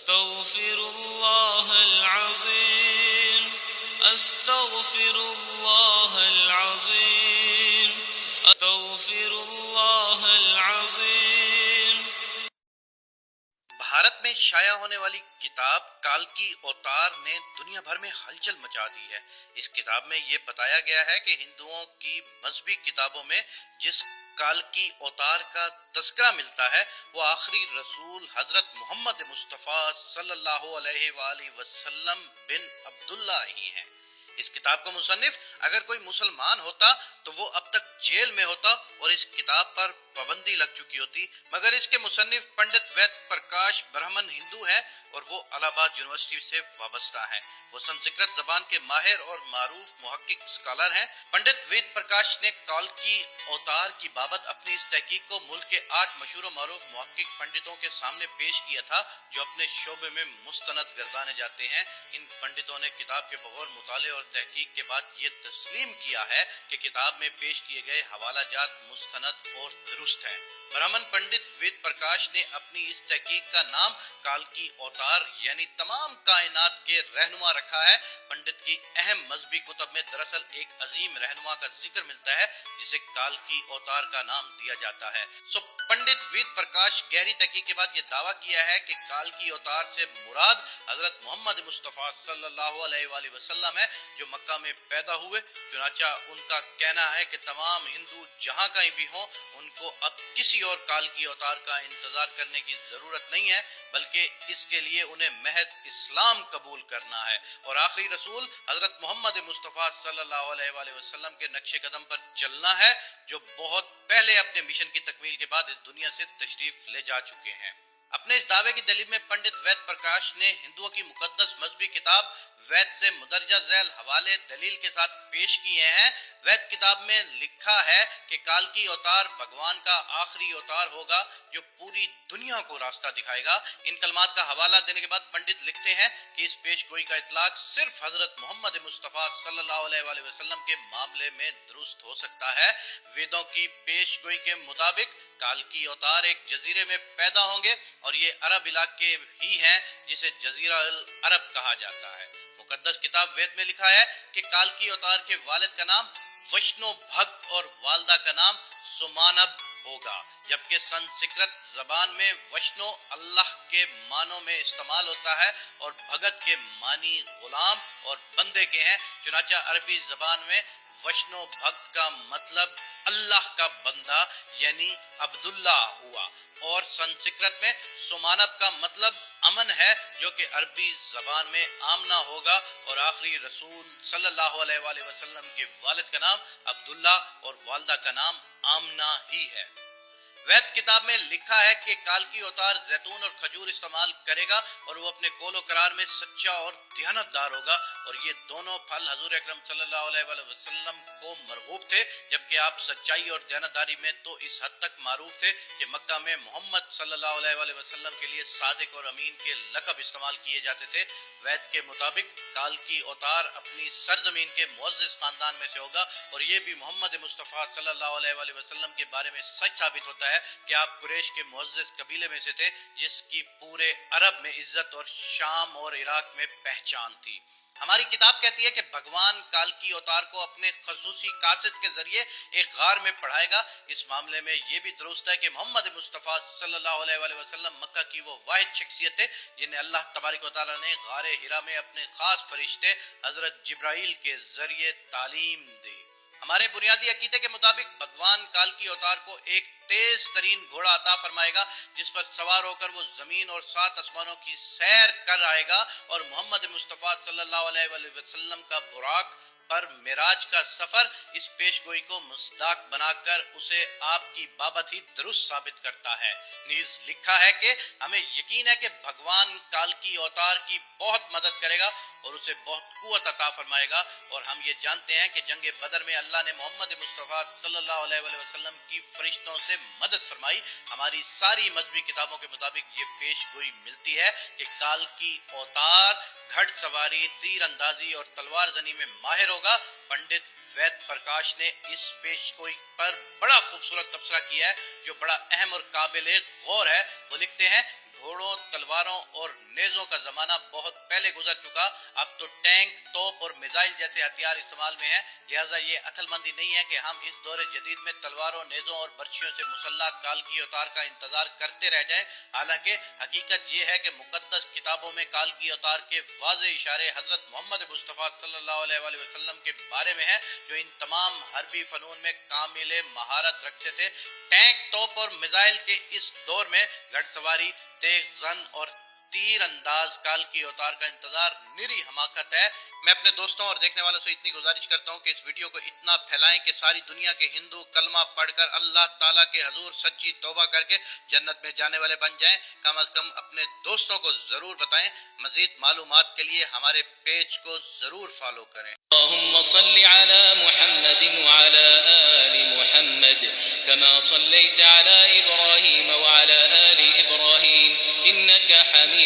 استغفر الله العظيم استغفر الله العظيم استغفر الله العظيم. بھارت میں شائع ہونے والی کتاب کالکی اوتار نے دنیا بھر میں ہلچل مچا دی ہے. اس کتاب میں یہ بتایا گیا ہے کہ ہندوؤں کی مذہبی کتابوں میں جس کالکی اوتار کا تذکرہ ملتا ہے وہ آخری رسول حضرت محمد مصطفیٰ صلی اللہ علیہ وآلہ وسلم بن عبداللہ ہی ہیں. اس کتاب کا مصنف اگر کوئی مسلمان ہوتا تو وہ اب تک جیل میں ہوتا اور اس کتاب پر پابندی لگ چکی ہوتی، مگر اس کے مصنف پنڈت وید پرکاش برہمن ہندو ہے اور وہ الہ آباد یونیورسٹی سے وابستہ ہیں. وہ سنسکرت زبان کے ماہر اور معروف محقق اسکالر ہیں. پنڈت وید پرکاش نے کالکی اوتار کی بابت اپنی اس تحقیق کو ملک کے 8 مشہور و معروف محقق پنڈتوں کے سامنے پیش کیا تھا جو اپنے شعبے میں مستند گردانے جاتے ہیں. ان پنڈتوں نے کتاب کے بغور مطالعے اور تحقیق کے بعد یہ تسلیم کیا ہے کہ کتاب میں پیش کیے گئے حوالہ جات مستند اور درست ہیں. برہمن پنڈت وید پرکاش نے اپنی اس تحقیق کا نام کالکی اوتار یعنی تمام کائنات کے رہنما رکھا ہے. پنڈت کی اہم مذہبی کتب میں دراصل ایک عظیم رہنما کا ذکر ملتا ہے جسے کالکی اوتار کا نام دیا جاتا ہے. پنڈت وید پرکاش گہری تحقیق کے بعد یہ دعویٰ کیا ہے کہ کالکی اوتار سے مراد حضرت محمد مصطفیٰ صلی اللہ علیہ وآلہ وسلم ہے جو مکہ میں پیدا ہوئے. چنانچہ ان کا کہنا ہے کہ تمام ہندو جہاں کہیں بھی ہوں ان کو اب کسی اور کالکی اوتار کا انتظار کرنے کی ضرورت نہیں ہے بلکہ اس کے لیے انہیں محض اسلام قبول کرنا ہے اور آخری رسول حضرت محمد مصطفیٰ صلی اللہ علیہ وآلہ وسلم کے نقش قدم پر چلنا ہے جو بہت پہلے اپنے مشن کی تکمیل کے بعد اس دنیا سے تشریف لے جا چکے ہیں. اپنے اس دعوے کی دلیل میں پنڈت وید پرکاش نے ہندوؤں کی مقدس مذہبی کتاب وید سے مدرجہ ذیل حوالے دلیل کے ساتھ پیش کیے ہیں. وید کتاب میں لکھا ہے کہ کالکی اوتار بھگوان کا آخری اوتار ہوگا جو پوری دنیا کو راستہ دکھائے گا. ان کلمات کا حوالہ دینے کے بعد پنڈت لکھتے ہیں کہ اس پیش گوئی کا اطلاق صرف حضرت محمد مصطفیٰ صلی اللہ علیہ وآلہ وسلم کے معاملے میں درست ہو سکتا ہے. ویدوں کی پیش گوئی کے مطابق کالکی اوتار ایک جزیرے میں پیدا ہوں گے اور یہ عرب علاقے ہی ہیں جسے جزیرہ العرب کہا جاتا ہے. مقدس کتاب وید میں لکھا ہے کہ کالکی اوتار کے والد کا نام وشنو بھگت اور والدہ کا نام سمانب ہوگا جبکہ سنسکرت زبان میں وشنو اللہ کے معنوں میں استعمال ہوتا ہے اور بھگت کے معنی غلام اور بندے کے ہیں. چنانچہ عربی زبان میں وشنو بھگت کا مطلب اللہ کا بندہ یعنی عبداللہ ہوا اور سنسکرت میں سمانب کا مطلب امن ہے جو کہ عربی زبان میں آمنہ ہوگا اور آخری رسول صلی اللہ علیہ وآلہ وسلم کے والد کا نام عبداللہ اور والدہ کا نام آمنہ ہی ہے. وید کتاب میں لکھا ہے کہ کالکی اوتار زیتون اور کھجور استعمال کرے گا اور وہ اپنے قول و قرار میں سچا اور دیانتدار ہوگا اور یہ دونوں پھل حضور اکرم صلی اللہ علیہ وآلہ وسلم کو مرغوب تھے جبکہ آپ سچائی اور دیانتداری میں تو اس حد تک معروف تھے کہ مکہ میں محمد صلی اللہ علیہ وآلہ وسلم کے لیے صادق اور امین کے لقب استعمال کیے جاتے تھے. وید کے مطابق کالکی اوتار اپنی سرزمین کے معزز خاندان میں سے ہوگا اور یہ بھی محمد مصطفیٰ صلی اللہ علیہ وآلہ وسلم کے بارے میں سچ ثابت ہوتا ہے کہ آپ قریش کے معزز قبیلے میں سے تھے جس کی پورے عرب میں عزت اور شام اور عراق میں پہچان تھی. ہماری کتاب کہتی ہے کہ بھگوان کالکی اوتار کو اپنے خصوصی قاصد کے ذریعے ایک غار میں پڑھائے گا. اس معاملے میں یہ بھی درست ہے کہ محمد مصطفیٰ صلی اللہ علیہ وآلہ وسلم مکہ کی وہ واحد شخصیت ہے جنہیں اللہ تبارک و تعالیٰ نے غار ہرا میں اپنے خاص فرشتے حضرت جبرائیل کے ذریعے تعلیم دی. ہمارے بنیادی عقیدے کے مطابق بھگوان کالکی اوتار کو ایک تیز ترین گھوڑا عطا فرمائے گا جس پر سوار ہو کر وہ زمین اور 7 آسمانوں کی سیر کر آئے گا اور محمد مصطفیٰ صلی اللہ علیہ وآلہ وسلم کا براق پر معراج کا سفر اس پیش گوئی کو مصداق بنا کر اسے آپ کی بابت ہی درست ثابت کرتا ہے. نیز لکھا ہے کہ ہمیں یقین ہے کہ بھگوان کالکی اوتار کی بہت مدد کرے گا اور اسے بہت قوت عطا فرمائے گا اور ہم یہ جانتے ہیں کہ جنگ بدر میں اللہ نے محمد مصطفیٰ صلی اللہ علیہ وآلہ وسلم کی فرشتوں سے مدد فرمائی. ہماری ساری مذہبی کتابوں کے مطابق یہ پیش گوئی ملتی ہے کہ کالکی اوتار گھڑ سواری، تیر اندازی اور تلوار زنی میں ماہر ہوگا. پنڈت وید پرکاش نے اس پیش گوئی پر بڑا خوبصورت تبصرہ کیا ہے جو بڑا اہم اور قابل غور ہے. وہ لکھتے ہیں گھوڑوں، تلواروں اور نیزوں کا زمانہ بہت پہلے گزر چکا، اب تو ٹینک، توپ اور میزائل جیسے ہتھیار استعمال میں ہیں، لہٰذا یہ عقل مندی نہیں ہے کہ ہم اس دور جدید میں تلواروں، نیزوں اور برچھیوں سے مسلح کالکی اوتار کا انتظار کرتے رہ جائیں۔ حالانکہ حقیقت یہ ہے کہ مقدس کتابوں میں کالکی اوتار کے واضح اشارے حضرت محمد مصطفیٰ صلی اللہ علیہ وآلہ وسلم کے بارے میں ہیں، جو ان تمام حربی فنون میں کامل مہارت رکھتے تھے۔ ٹینک، توپ اور میزائل کے اس دور میں گھڑ سواری، تیز زن اور تیر انداز کالکی اوتار کا انتظار نری حماقت ہے۔ میں اپنے دوستوں اور دیکھنے والوں سے اتنی گزارش کرتا ہوں کہ اس ویڈیو کو اتنا پھیلائیں کہ ساری دنیا کے ہندو کلمہ پڑھ کر اللہ تعالیٰ کے حضور سچی توبہ کر کے جنت میں جانے والے بن جائیں۔ کم از کم اپنے دوستوں کو ضرور بتائیں۔ مزید معلومات کے لیے ہمارے پیج کو ضرور فالو کریں۔ اللهم صل على محمد وعلى آل محمد كما صليت على إبراهيم وعلى آل إبراهيم إنك حميد